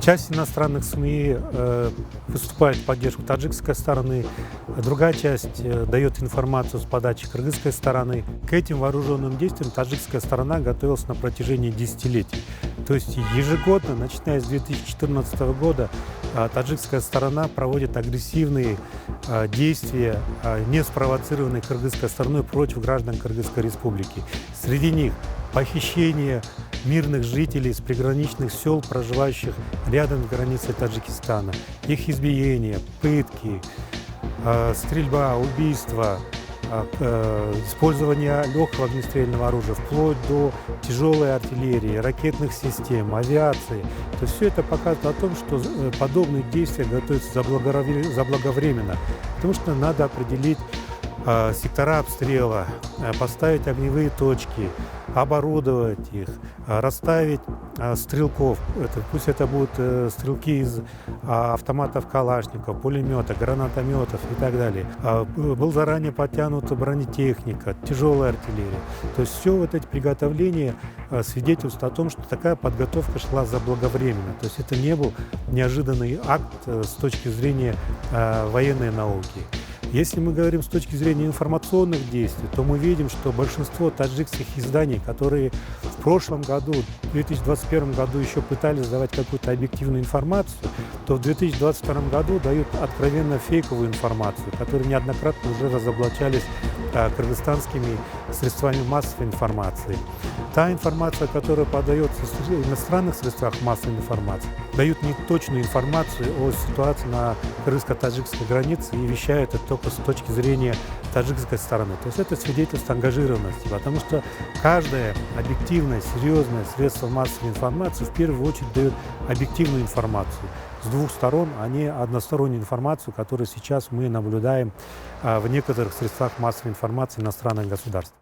Часть иностранных СМИ выступает в поддержку таджикской стороны, другая часть дает информацию с подачи кыргызской стороны. К этим вооруженным действиям таджикская сторона готовилась на протяжении десятилетий. То есть ежегодно, начиная с 2014 года, таджикская сторона проводит агрессивные действия, не спровоцированные кыргызской стороной против граждан Кыргызской республики. Среди них похищение мирных жителей из приграничных сел, проживающих рядом с границей Таджикистана, их избиение, пытки, стрельба, убийства, использование легкого огнестрельного оружия, вплоть до тяжелой артиллерии, ракетных систем, авиации. То есть все это показывает о том, что подобные действия готовятся заблаговременно, потому что надо определить сектора обстрела, поставить огневые точки, оборудовать их, расставить стрелков. Пусть это будут стрелки из автоматов Калашников, пулеметов, гранатометов и так далее. Был заранее подтянута бронетехника, тяжелая артиллерия. То есть все вот эти приготовления свидетельствуют о том, что такая подготовка шла заблаговременно. То есть это не был неожиданный акт с точки зрения военной науки. Если мы говорим с точки зрения информационных действий, то мы видим, что большинство таджикских изданий, которые в прошлом году, в 2021 году еще пытались давать какую-то объективную информацию, то в 2022 году дают откровенно фейковую информацию, которые неоднократно уже разоблачались кыргызстанскими средствами массовой информации. Та информация, которая подается в иностранных средствах массовой информации, дают неточную информацию о ситуации на кыргызско-таджикской границе и вещают это только с точки зрения таджикской стороны. То есть это свидетельство ангажированности, потому что каждое объективное, серьезное средство массовой информации в первую очередь дает объективную информацию с двух сторон, а не одностороннюю информацию, которую сейчас мы наблюдаем в некоторых средствах массовой информации иностранных государств.